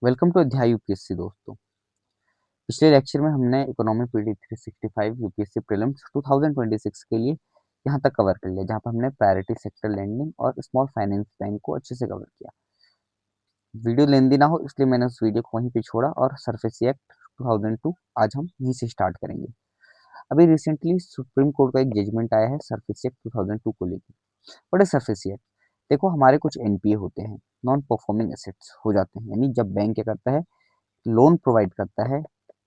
Welcome to अध्याय UPSC दोस्तों। पिछले लेक्चर में हमने इकोनॉमी पीडी 365 यूपीएससी प्रीलिम्स 2026 के लिए यहाँ तक कवर कर लिया, जहाँ पर हमने प्रायोरिटी सेक्टर लैंडिंग और स्मॉल फाइनेंस बैंक को अच्छे से कवर किया। वीडियो लेंदी ना हो इसलिए मैंने उस वीडियो को वहीं पे छोड़ा और सरफेस एक्ट 2002 आज हम यहीं से स्टार्ट करेंगे। अभी रिसेंटली सुप्रीम कोर्ट का एक जजमेंट आया है सरफेस एक्ट 2002 को लेकर। बड़े सरफेस एक्ट देखो, हमारे कुछ एनपीए होते हैं, नॉन परफॉर्मिंग एसेट्स हो जाते हैं, यानी जब बैंक क्या करता है, लोन प्रोवाइड करता है,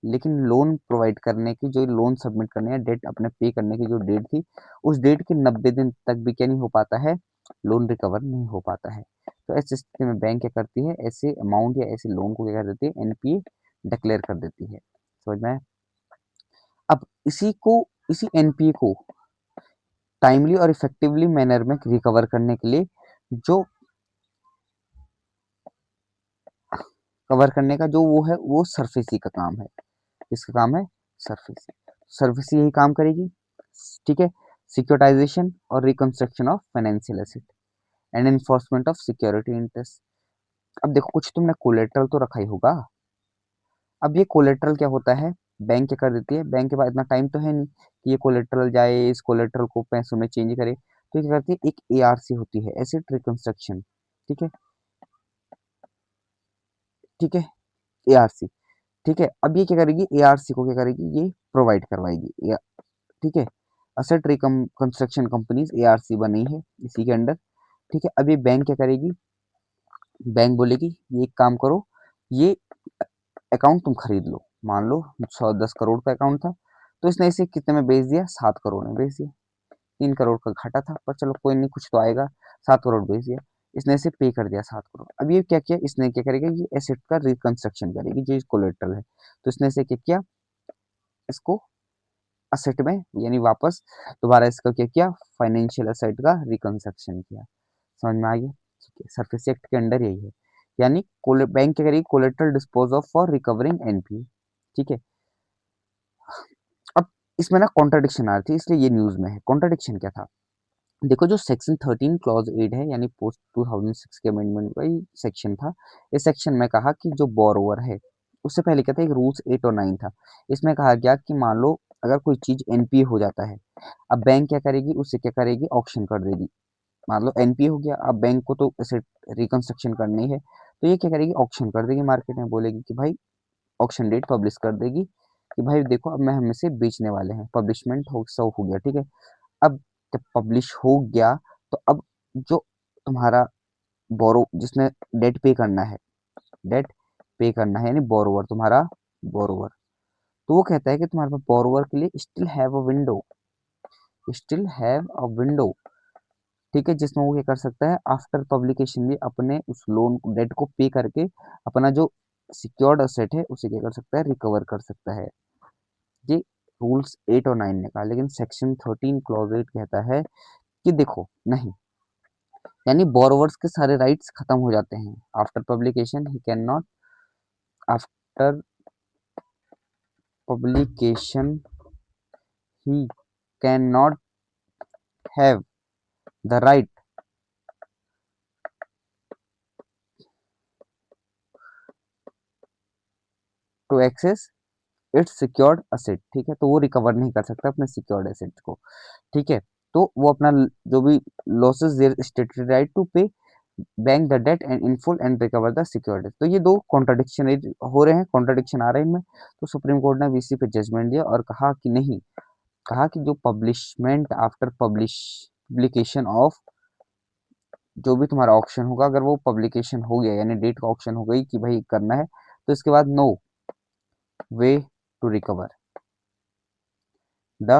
लेकिन लोन प्रोवाइड करने की जो लोन सबमिट करने या डेट अपने पे करने की जो डेट थी, उस डेट के 90 दिन तक भी क्या नहीं हो पाता है, लोन रिकवर नहीं हो पाता है। तो ऐसी स्थिति में बैंक क्या करती है, ऐसे अमाउंट या ऐसे लोन को क्या कर देती है, एनपीए डिक्लेयर कर देती है। समझ में आया? अब इसी एनपीए को टाइमली और इफेक्टिवली मैनर में रिकवर करने के लिए जो कवर करने का जो वो है, वो सरफेसी का काम है। इसका काम है सरफेसी। सरफेसी यही काम करेगी, ठीक है। सिक्योरिटाइजेशन और reconstruction of financial asset and enforcement of security interest. अब देखो, कुछ तुमने कोलेट्रल तो रखा ही होगा। अब ये कोलेट्रल क्या होता है, बैंक क्या कर देती है, बैंक के पास इतना टाइम तो है नहीं कि ये कोलेट्रल जाए, इस कोलेट्रल को पैसों में चेंज करे। तो क्या करती है, एक एआरसी होती है, एसेट रिकंस्ट्रक्शन, ठीक है, ठीक है, एआरसी, ठीक है। अब ये क्या करेगी, एआरसी को क्या करेगी, ये प्रोवाइड करवाएगी, ठीक है। असेट कंस्ट्रक्शन कंपनीज एआरसी बनी है इसी के अंडर, ठीक है। अब ये बैंक क्या करेगी, बैंक बोलेगी ये एक काम करो, ये अकाउंट तुम खरीद लो। मान लो 110 करोड़ का अकाउंट था, तो इसने इसे कितने में बेच दिया, 7 करोड़ में बेच दिया। 3 करोड़ का घाटा था, पर चलो कोई नहीं, कुछ तो आएगा। 7 करोड़ बेच दिया, इसने इसे पे कर दिया 7 करोड़। अब ये क्या किया, इसने क्या करेगा, ये एसेट का रिकंस्ट्रक्शन करेगी जो कोलेट्रल है। तो इसने इसे क्या किया, इसको असेट में यानी वापस दोबारा इसका क्या किया, फाइनेंशियल असेट का रिकंस्ट्रक्शन किया। समझ में आ गया? ठीक है, सरफेसी एक्ट के अंडर यही है। यानी बैंक क्या करेगी, collateral dispose of for recovering NP, ठीक है। अब इसमें ना कॉन्ट्रडिक्शन आ रही थी, इसलिए ये न्यूज में है। कॉन्ट्रडिक्शन क्या था, देखो जो सेक्शन 13 क्लॉज 8 है, यानी पोस्ट 2006 के अमेंडमेंट का ही सेक्शन था। इस सेक्शन में कहा कि जो बोरोवर है, उससे पहले क्या था, एक रूल्स 8 और 9 था। इसमें कहा गया कि मान लो अगर कोई चीज एनपीए हो जाता है, अब बैंक क्या करेगी, उससे क्या करेगी, ऑक्शन कर देगी। मान लो एनपीए हो गया, अब बैंक को तो इसे रिकंस्ट्रक्शन करनी है, तो ये क्या करेगी, ऑक्शन कर देगी मार्केट में, बोलेगी कि भाई ऑक्शन डेट पब्लिश कर देगी कि भाई देखो अब मैं हम इसे बेचने वाले हैं। पब्लिशमेंट हो सब हो गया, ठीक है। अब जब पब्लिश हो गया, तो अब जो तुम्हारा बोरो जिसने डेट पे करना है, डेट पे करना है, यानी बोरोवर, तुम्हारा बोरोवर, तो वो कहता है कि तुम्हारे पास बोरोवर के लिए still have a window, still have a window, ठीक है, जिसमें वो क्या कर सकता है, आफ्टर पब्लिकेशन भी अपने उस लोन डेट को पे करके अपना जो सिक्योर्ड असेट है उसे क्या कर सकता है, रिकवर कर सकता है। ये रूल्स 8 और 9 ने कहा, लेकिन सेक्शन 13 क्लॉज 8 कहता है कि देखो नहीं, यानी बोरोवर्स के सारे राइट्स खत्म हो जाते हैं after publication. He can not, after publication he can not have the right to access its secured asset, ठीक है। तो वो रिकवर नहीं कर सकता अपने सिक्योर्ड एसेट को, ठीक है। तो वो अपना जो भी losses their statutory right to pay bank the debt and in full and recover the security. तो ये दो कॉन्ट्रडिक्शन हो रहे हैं, कॉन्ट्रडिक्शन आ रहे हैं इनमें। तो सुप्रीम कोर्ट ने वीसी पे जजमेंट दिया और कहा कि नहीं, कहा कि जो पब्लिशमेंट आफ्टर पब्लिकेशन ऑफ जो भी तुम्हारा ऑप्शन होगा, अगर वो पब्लिकेशन हो गया यानी डेट का ऑप्शन हो गई कि भाई करना है, तो इसके बाद no way to recover the,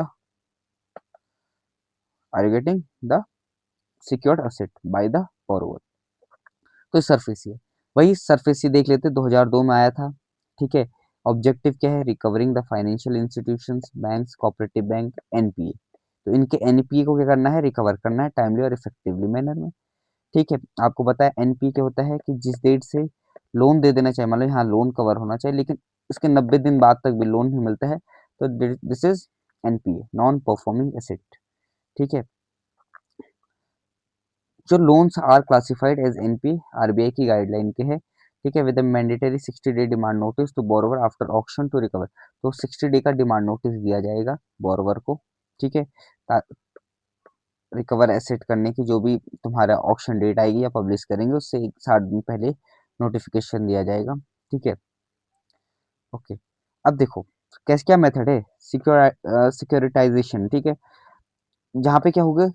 are you getting, the secured asset by the borrower. तो सरफेसी है, वही सरफेसी देख लेते 2002 में आया था, ठीक है। ऑब्जेक्टिव क्या है, recovering the financial institutions, banks, cooperative bank, NPA. तो इनके एनपीए को क्या करना है, रिकवर करना है टाइमली और इफेक्टिवली मैनर में, ठीक है। आपको बताया एनपीए क्या होता है कि जिस डेट से लोन दे देना चाहिए, मतलब यहाँ लोन कवर होना चाहिए, लेकिन इसके 90 दिन बाद तक भी लोन नहीं मिलता है, तो this is NPA, non performing asset, ठीक है। जो loans are classified as NP, RBI की गाइडलाइन के है, ठीक है, with mandatory 60 day demand notice to borrower after auction to recover. तो 60 डे का डिमांड नोटिस दिया जाएगा बोरोवर को, ठीक है, रिकवर एसेट करने की जो भी तुम्हारा ऑक्शन डेट आएगी या पब्लिश करेंगे उससे 7 दिन पहले नोटिफिकेशन दिया जाएगा, ठीक है। ओके, अब देखो कैसे क्या मेथड है, सिक्योरिटाइजेशन, ठीक है, जहाँ पे क्या होगा,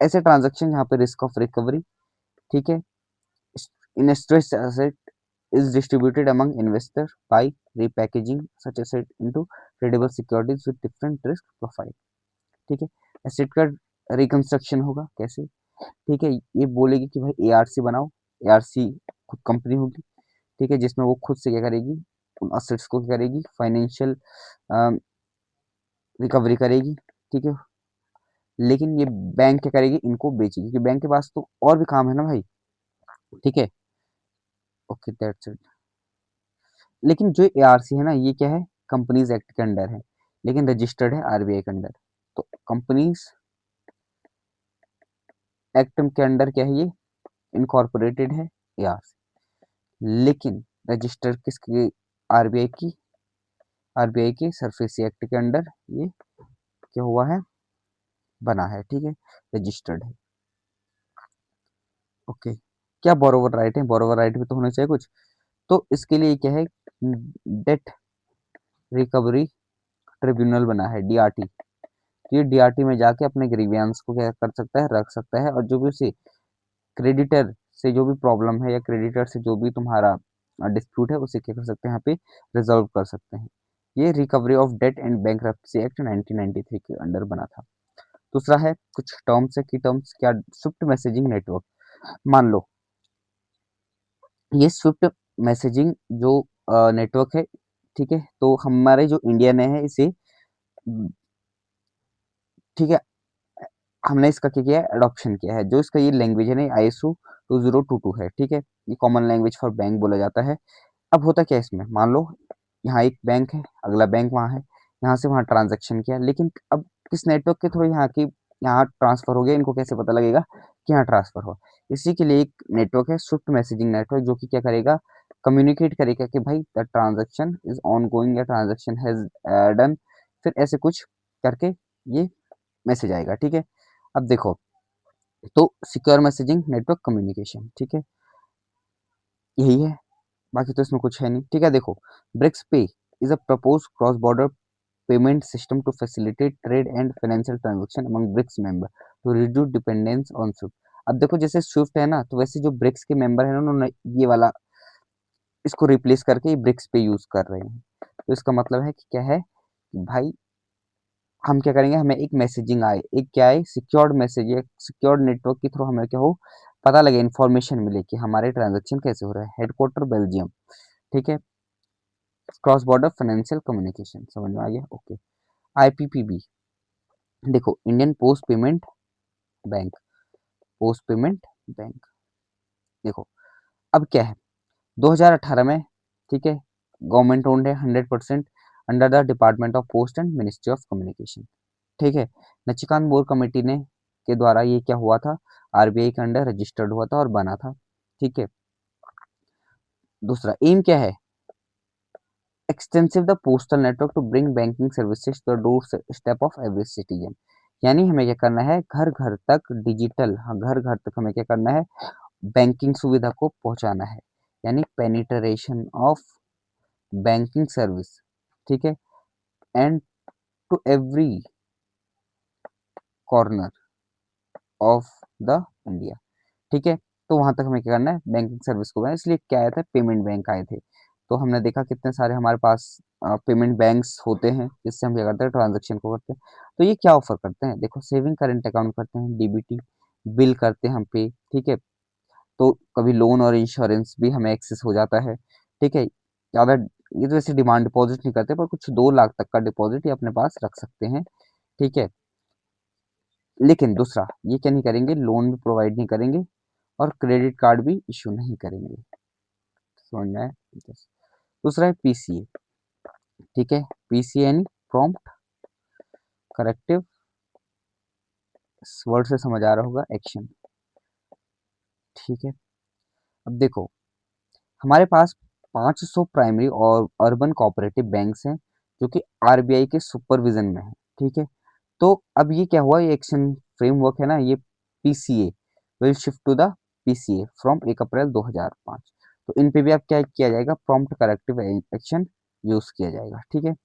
ऐसे ट्रांजेक्शन जहाँ पे रिस्क ऑफ रिकवरी, ठीक है, इन stress asset is distributed among investor by repackaging such asset into tradable securities with different risk profile, ठीक है। एसेट का रिकंस्ट्रक्शन होगा कैसे, ठीक है, ये बोलेगी कि भाई एआरसी बनाओ, एआरसी खुद कंपनी होगी, ठीक है, जिसमें वो खुद से क्या करेगी, उन असेट्स को क्या करेगी, फाइनेंशियल रिकवरी करेगी, ठीक है। लेकिन ये बैंक क्या करेगी, इनको बेचेगी, क्योंकि बैंक के पास तो और भी काम है ना भाई, ठीक है। Okay that's it. लेकिन जो एआरसी है ना, ये क्या है, कंपनीज एक्ट के अंडर है, लेकिन रजिस्टर्ड है आरबीआई के अंडर। तो कंपनीज एक्ट के अंडर क्या है, ये इनकॉर्पोरेटेड है एआरसी, लेकिन रजिस्टर किसकी, आरबीआई की, आरबीआई के सरफेसी एक्ट के अंडर ये क्या हुआ है, बना है, ठीक है, रजिस्टर्ड है। ओके, क्या बोरोवर राइट है, बोरोवर राइट भी तो होना चाहिए कुछ। तो इसके लिए क्या है, डेट रिकवरी ट्रिब्यूनल बना है, डीआरटी। ये डीआरटी में जाके अपने ग्रीवियंस को क्या कर सकता है, रख सकता है, और जो भी उसे क्रेडिटर से जो भी प्रॉब्लम है या क्रेडिटर से जो भी तुम्हारा डिस्प्यूट है उसे क्या कर सकते हैं, यहाँ पे रिजॉल्व कर सकते हैं। ये recovery of debt and bankruptcy act 1993 के अंडर बना था। दूसरा है, कुछ टर्म्स है, की टर्म्स क्या, स्विफ्ट मैसेजिंग नेटवर्क। मान लो ये स्विफ्ट मैसेजिंग जो नेटवर्क है, ठीक है, तो हमारे जो इंडिया ने है इसे, ठीक है, हमने इसका क्या किया है, एडॉप्शन किया है। जो इसका ये लैंग्वेज है ना, आईएसओ 2022 है, ठीक है, ये कॉमन लैंग्वेज फॉर बैंक बोला जाता है। अब होता क्या है इसमें, मान लो यहाँ एक बैंक है, अगला बैंक वहाँ है, यहाँ से वहाँ ट्रांजैक्शन किया, लेकिन अब किस नेटवर्क के थ्रू यहाँ की यहाँ ट्रांसफर हो गया, इनको कैसे पता लगेगा कि यहाँ ट्रांसफर हुआ। इसी के लिए एक नेटवर्क है स्विफ्ट मैसेजिंग नेटवर्क, जो कि क्या करेगा, कम्युनिकेट करेगा कि भाई the transaction is on going या ट्रांजेक्शन हैज डन, फिर ऐसे कुछ करके ये मैसेज आएगा, ठीक है। अब देखो, तो सिक्योर मैसेजिंग नेटवर्क कम्युनिकेशन, ठीक है, यही है, बाकी तो इसमें कुछ है नहीं, ठीक है। देखो, BRICS pay is a propose cross border payment system to facilitate trade and financial transaction among BRICS member to reduce dependence on SWIFT. अब देखो जैसे स्विफ्ट है ना, तो वैसे जो ब्रिक्स के मेंबर है ना, उन्होंने ये वाला इसको रिप्लेस करके ये ब्रिक्स पे यूज कर रहे हैं। तो इसका मतलब है कि क्या है कि भाई हम क्या करेंगे, हमें एक मैसेजिंग आए, एक क्या है, सिक्योर्ड मैसेज, एक सिक्योर्ड नेटवर्क के थ्रू हमें क्या हो, पता लगे, इन्फॉर्मेशन मिले कि हमारे ट्रांजेक्शन कैसे हो रहा है। हेडक्वार्टर बेल्जियम, ठीक है, क्रॉस बॉर्डर फाइनेंशियल कम्युनिकेशन, समझ में आ गया, ओके। आईपीपीबी, देखो Indian post payment bank, post payment bank, देखो अब क्या है, 2018 में, ठीक है, गवर्नमेंट ओन्ड है 100% under the department of post and ministry of communication, ठीक है। नचिकांत बोर कमेटी ने के द्वारा ये क्या हुआ था, आरबीआई के अंडर रजिस्टर्ड हुआ था और बना था, ठीक है। दूसरा एम क्या है, extensive the postal network to bring banking services to the doorstep of every citizen. यानी हमें क्या करना है, घर घर तक डिजिटल, हाँ घर घर तक हमें क्या करना है, बैंकिंग सुविधा को पहुंचाना है, यानी पेनिट्रेशन ऑफ बैंकिंग सर्विस, ठीक है, and to every corner of the India, ठीक है। तो वहां तक हमें क्या करना है, बैंकिंग सर्विस को करना है। इसलिए क्या आए थे, पेमेंट बैंक आए थे। तो हमने देखा कितने सारे हमारे पास पेमेंट बैंक्स होते हैं, जिससे हम क्या करते हैं, ट्रांजेक्शन को करते हैं। तो ये क्या ऑफर करते हैं, देखो सेविंग करंट अकाउंट करते हैं, डीबीटी बिल करते हैं हम पे, ठीक है। तो कभी लोन और इंश्योरेंस भी हमें एक्सेस हो जाता है, ठीक है। ज़्यादा ये तो वैसे डिमांड डिपॉजिट नहीं करते, पर कुछ 2 लाख तक का डिपॉजिट ये अपने पास रख सकते हैं, ठीक है। लेकिन दूसरा ये क्या नहीं करेंगे, लोन भी प्रोवाइड नहीं करेंगे और क्रेडिट कार्ड भी इशू नहीं करेंगे, समझ में आया। दूसरा है पीसीए, ठीक है, पीसीए यानी प्रॉम्प्ट करेक्टिव, वर्ड से समझ आ रहा होगा, एक्शन, ठीक है। अब देखो हमारे पास 500 प्राइमरी और अर्बन कोऑपरेटिव बैंक्स हैं जो कि आरबीआई के सुपरविजन में है। ठीक है, तो अब ये क्या हुआ, ये एक्शन फ्रेमवर्क है ना, ये PCA will shift to the PCA from 1 April 2005। तो इन पे भी अब क्या किया जाएगा, प्रॉम्प्ट करेक्टिव एक्शन यूज किया जाएगा। ठीक है,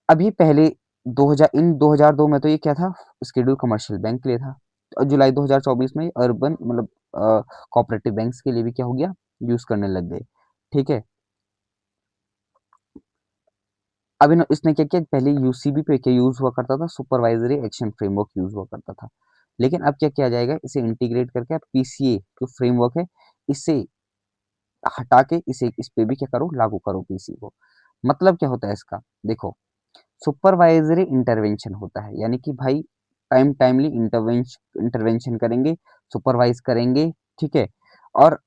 अभी पहले 2002 में तो ये क्या था, शेड्यूल कमर्शियल बैंक के लिए था। और जुलाई 2024 में अर्बन मतलब कोऑपरेटिव बैंक्स के लिए भी क्या हो गया, यूज करने लग गए। ठीक है, अब इसने क्या किया, पहले यूसीबी पे क्या यूज हुआ करता था, सुपरवाइजरी एक्शन फ्रेमवर्क यूज हुआ करता था। लेकिन अब क्या किया जाएगा, इसे इंटीग्रेट करके पीसीए जो फ्रेमवर्क है इसे हटा के इसे इस पे भी क्या करो, लागू करो पीसी को। मतलब क्या होता है इसका, देखो, सुपरवाइजरी इंटरवेंशन होता है, यानी कि भाई टाइमली इंटरवेंशन करेंगे, सुपरवाइज करेंगे। ठीक है, और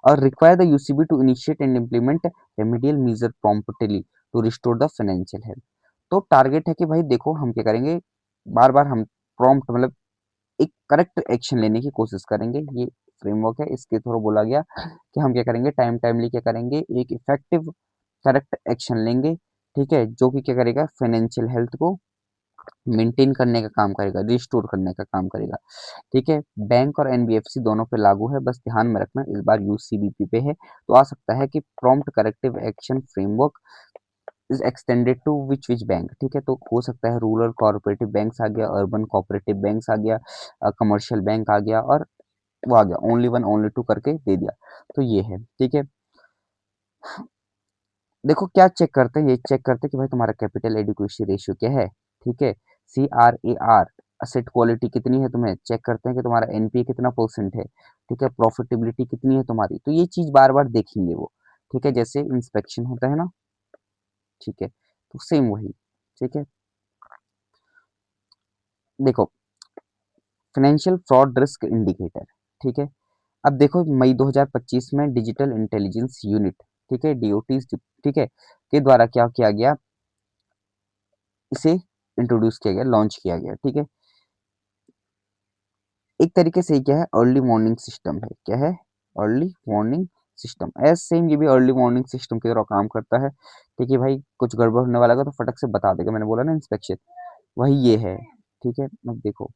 और require the UCB to initiate and implement remedial measure promptly to restore the financial health. तो टारगेट है कि भाई देखो हम क्या करेंगे, बार बार हम प्रॉम्प्ट मतलब एक करेक्ट एक्शन लेने की कोशिश करेंगे। ये फ्रेमवर्क है, इसके थ्रू बोला गया कि हम क्या करेंगे, टाइमली क्या करेंगे, एक इफेक्टिव करेक्ट एक्शन लेंगे। ठीक है, जो कि क्या करेगा, फाइनेंशियल हेल्थ को मेंटेन करने का काम करेगा, रिस्टोर करने का काम करेगा। ठीक है, बैंक और एनबीएफसी दोनों पे लागू है, बस ध्यान में रखना इस बार यूसीबीपी पे है। तो आ सकता है कि prompt corrective action framework is extended to which bank. ठीक है, तो हो सकता है रूरल कोऑपरेटिव बैंक्स आ गया, अर्बन कोऑपरेटिव बैंक्स आ गया, कमर्शियल बैंक आ गया, और वो आ गया ओनली वन ओनली टू करके दे दिया। तो ये है। ठीक है, देखो क्या चेक करते हैं, ये चेक करते हैं कि भाई तुम्हारा कैपिटल एडिक्वेसी रेशियो क्या है। ठीक है, CRAR असेट क्वालिटी कितनी है, तुम्हें चेक करते हैं कि तुम्हारा एनपीए कितना परसेंट है। ठीक है, प्रॉफिटेबिलिटी कितनी है तुम्हारी, तो ये चीज बार बार देखेंगे वो। ठीक है, जैसे इंस्पेक्शन होता है ना। ठीक है, तो सेम वही। ठीक है, देखो, फाइनेंशियल फ्रॉड रिस्क इंडिकेटर। ठीक है, अब देखो मई 2025 में डिजिटल इंटेलिजेंस यूनिट, ठीक है, डीओटी, ठीक है, के द्वारा क्या किया गया, इसे इंट्रोड्यूस किया गया, लॉन्च किया गया। ठीक है, एक तरीके से क्या है, अर्ली वार्निंग सिस्टम है। क्या है, early warning system. As same ये भी अर्ली वार्निंग सिस्टम की तरह काम करता है। ठीक है भाई, कुछ गड़बड़ होने वाला है तो फटक से बता देगा, मैंने बोला ना इंस्पेक्शन, वही ये है। ठीक है, अब देखो,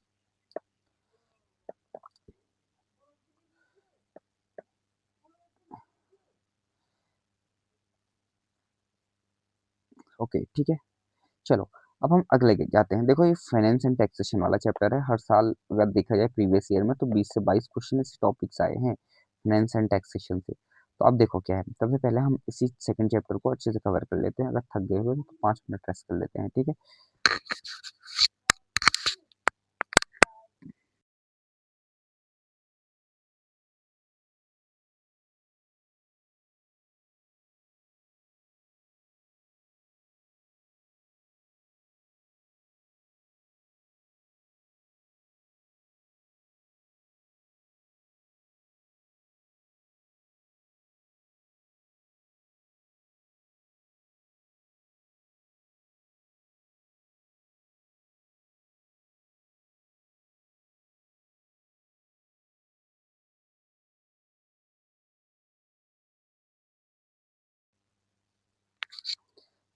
ओके ठीक है, चलो अब हम अगले के जाते हैं। देखो ये फाइनेंस एंड टैक्सेशन वाला चैप्टर है, हर साल अगर देखा जाए प्रीवियस ईयर में तो 20 से 22 क्वेश्चन इस टॉपिक्स आए हैं फाइनेंस एंड टैक्सेशन से। तो अब देखो क्या है, सबसे पहले हम इसी सेकंड चैप्टर को अच्छे से कवर कर लेते हैं, अगर थक गए हो तो 5 मिनट रेस्ट कर लेते हैं। ठीक है,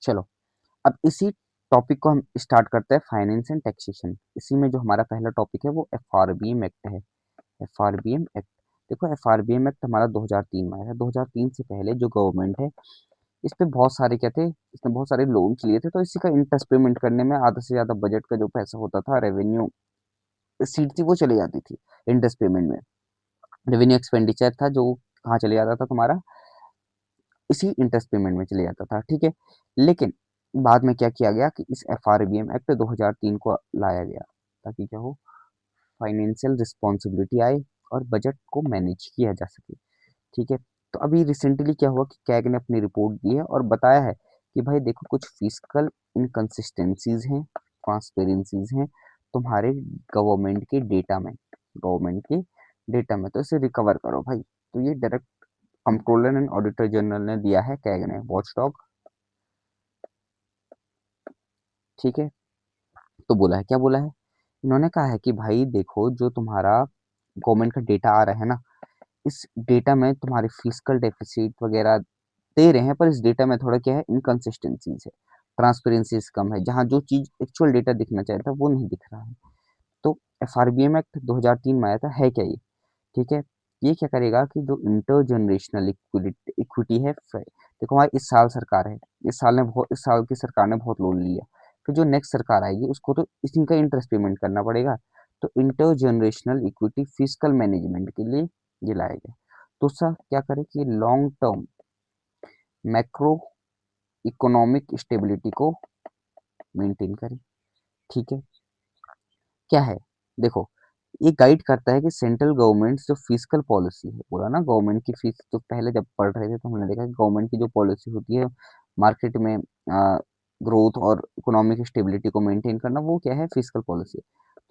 चलो अब इसी टॉपिक को हम स्टार्ट करते हैं, फाइनेंस एंड टैक्सेशन। इसी में जो हमारा पहला टॉपिक है वो एफआरबीएम एक्ट है। एफआरबीएम एक्ट, देखो एफआरबीएम एक्ट हमारा 2003 में आया है। 2003 से पहले जो गवर्नमेंट है, इस पे बहुत सारे क्या थे, इसने बहुत सारे लोन्स लिए थे, तो इसी का इंटरेस्ट पेमेंट करने में आधा से ज्यादा बजट का जो पैसा होता था, रेवेन्यू सीट थी, वो चली जाती थी इंटरेस्ट पेमेंट में। रेवेन्यू एक्सपेंडिचर था जो कहाँ चले जाता था तुम्हारा, इसी इंटरेस्ट पेमेंट में चले जाता था। ठीक है, लेकिन बाद में क्या किया गया कि इस एफआरबीएम एक्ट 2003 को लाया गया ताकि क्या हो, फाइनेंशियल रिस्पॉन्सिबिलिटी आए और बजट को मैनेज किया जा सके। ठीक है, तो अभी रिसेंटली क्या हुआ कि कैग ने अपनी रिपोर्ट दी है और बताया है कि भाई देखो कुछ फिजिकल इनकंसिस्टेंसीज हैं, ट्रांसपेरेंसीज हैं तुम्हारे गवर्नमेंट के डेटा में, तो इसे रिकवर करो भाई। तो ये direct controller and auditor general ने दिया है, कैग ने, वॉचडॉग। ठीक है, तो बोला है, क्या बोला है, इन्होंने कहा है कि भाई देखो जो तुम्हारा गवर्नमेंट का डेटा आ रहा है ना, इस डेटा में तुम्हारे फिजिकल डेफिसिट वगैरह दे रहे हैं, पर इस डेटा में थोड़ा क्या है, इनकंसिस्टेंसीज है, ट्रांसपेरेंसीज कम है, जहाँ जो चीज एक्चुअल डेटा दिखना चाहिए था वो नहीं दिख रहा है। तो एफआरबीएम एक्ट 2003 में आया था, है क्या ये, ठीक है। ये क्या करेगा कि जो इंटरजनरेशनल इक्विटी है, देखो हमारी इस साल सरकार है, इस साल की सरकार ने बहुत लोन लिया, फिर जो नेक्स्ट सरकार आएगी उसको तो इसी का इंटरेस्ट पेमेंट करना पड़ेगा। तो इंटरजनरेशनल इक्विटी फिजिकल मैनेजमेंट के लिए ये लाएगा। दूसरा क्या करे कि long term macro economic stability को मेंटेन करे, ठीक है। क्या है, देखो ये गाइड करता है कि सेंट्रल गवर्नमेंट जो फिजिकल पॉलिसी है, बोला ना गवर्नमेंट की फीस, तो पहले जब पढ़ रहे थे तो हमने देखा कि गवर्नमेंट की जो पॉलिसी होती है मार्केट में ग्रोथ और इकोनॉमिक स्टेबिलिटी को मेंटेन करना, वो क्या है, फिजिकल पॉलिसी।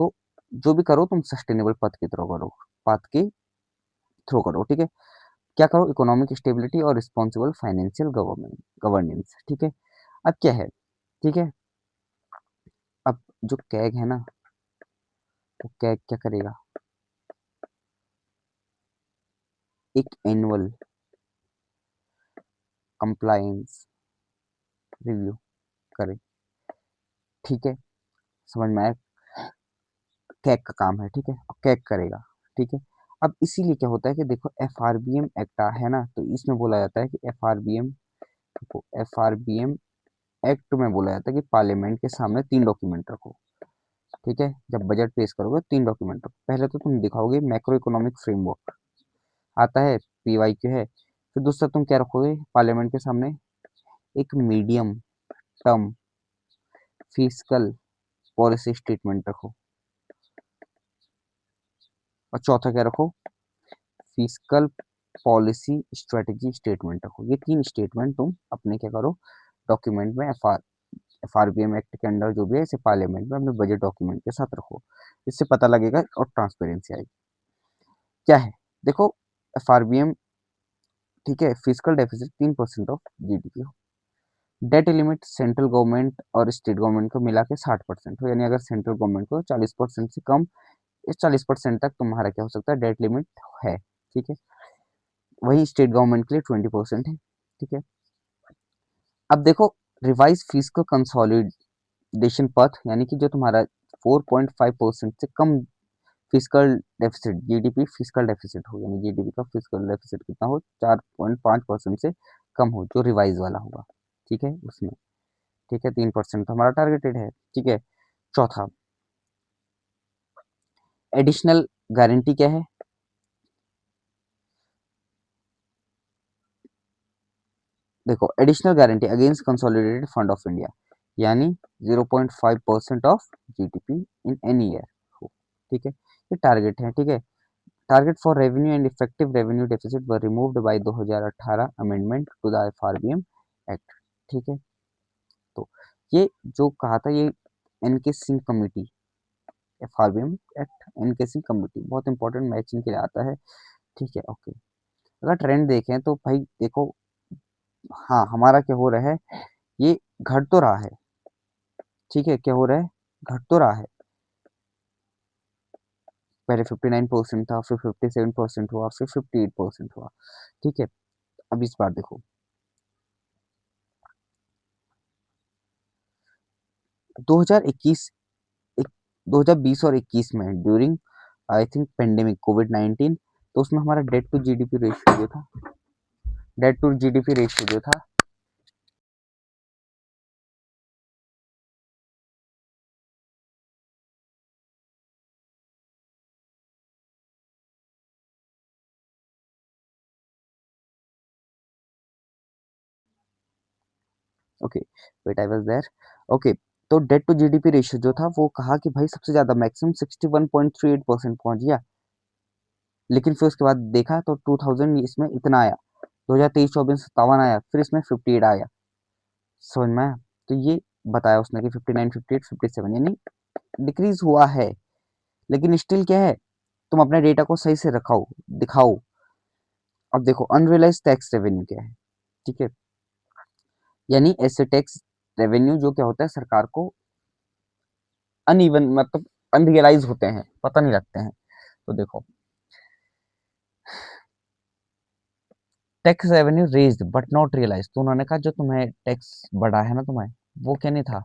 तो जो भी करो तुम सस्टेनेबल पथ के थ्रू करो, पाथ के थ्रू करो, ठीक है। क्या करो, इकोनॉमिक स्टेबिलिटी और रिस्पॉन्सिबल फाइनेंशियल गवर्नेंस, ठीक है। अब क्या है, ठीक है, अब जो कैग है ना, वो कैग क्या करेगा, एक एनुअल कंप्लायंस रिव्यू करे, ठीक है, समझ में आया, कैग का काम है, ठीक है, कैग करेगा, ठीक है। अब इसीलिए क्या होता है कि देखो एफआरबीएम एक्ट है ना, तो इसमें बोला जाता है कि एफआरबीएम एक्ट में बोला जाता है कि पार्लियामेंट के सामने 3 डॉक्यूमेंट रखो, ठीक है। जब बजट पेश करोगे 3 डॉक्यूमेंट रखो, पहले तो तुम दिखाओगे मैक्रो इकोनॉमिक फ्रेमवर्क आता है, पीवाईक्यू है, फिर दूसरा तुम क्या रखोगे पार्लियामेंट के सामने, एक medium term physical policy statement रखो, और चौथा क्या रखो, फिजिकल पॉलिसी स्ट्रेटेजी स्टेटमेंट रखो। ये 3 स्टेटमेंट तुम अपने क्या करो, डॉक्यूमेंट में एफआरबीएम एक्ट के अंडर जो भी है, इसे पार्लियामेंट में अपने बजट डॉक्यूमेंट के साथ रखो, इससे पता लगेगा और ट्रांसपेरेंसी आएगी। क्या है, देखो एफआरबीएम, ठीक है, फिजिकल डेफिसिट 3% ऑफ जीडीपी हो, डेट लिमिट सेंट्रल गवर्नमेंट और स्टेट गवर्नमेंट को मिला के 60% हो, यानी अगर सेंट्रल गवर्नमेंट को 40% से कम, इस 40% तक तुम्हारा क्या हो सकता है, डेट लिमिट है, ठीक है। वही स्टेट गवर्नमेंट के लिए 20% है, ठीक है। अब देखो रिवाइज फिजिकल कंसोलिडेशन पथ, यानी कि जो तुम्हारा 4.5% से कम physical deficit, GDP physical deficit हो, यानी जीडीपी का फिजिकल डेफिसिट कितना हो, 4.5% से कम हो, जो रिवाइज वाला होगा, ठीक है, उसमें, ठीक है, 3% तो हमारा टारगेटेड है, ठीक है। चौथा, एडिशनल गारंटी क्या है, देखो additional guarantee against consolidated fund of India, यानी 0.5% of GDP in any year हो, ठीक है, ये टारगेट है, ठीक है। Target for revenue and effective revenue deficit were removed by 2018 amendment to the FRBM act, ठीक है। तो ये जो कहा था, ये NK Singh committee, FRBM act NK Singh committee बहुत इंपॉर्टेंट मैचिंग के लिए आता है, ठीक है, ओके। अगर ट्रेंड देखें तो भाई देखो, हाँ हमारा क्या हो रहा है, ये घट तो रहा है, ठीक है, क्या हो रहा है, घट तो रहा है, पहले 59% था, फिर 57% हुआ, फिर 58% हुआ, ठीक है। अब इस बार देखो 2021 2020 और 21 में ड्यूरिंग आई थिंक पेंडेमिक कोविड-19, तो उसमें हमारा डेट टू जीडीपी रेशियो जो था, डेट टू जीडीपी रेशियो जो था, okay, wait I was there, okay. तो डेट टू जीडीपी रेशियो जो था, वो कहा कि भाई सबसे ज्यादा मैक्सिमम 61.38% पहुंच गया, लेकिन फिर उसके बाद देखा तो 2000 इसमें इतना आया, 2023-24 57 आया, फिर इसमें 58 आया, समझ में आया। तो ये बताया उसने कि 59, 58, 57, यानी डिक्रीज हुआ है, लेकिन स्टिल क्या है, तुम अपने डेटा को सही से रखाओ, दिखाओ। अब देखो अनरियलाइज टैक्स रेवेन्यू क्या है, ठीक है, यानी ऐसे टैक्स रेवेन्यू जो क्या होता है, सरकार को अनइवन मतलब अनरियलाइज होते हैं, पता नहीं लगते हैं। तो देखो tax revenue raised but not realise, तो उन्होंने कहा जो तुम्हें टैक्स बढ़ा है ना तुम्हें, वो क्या नहीं था,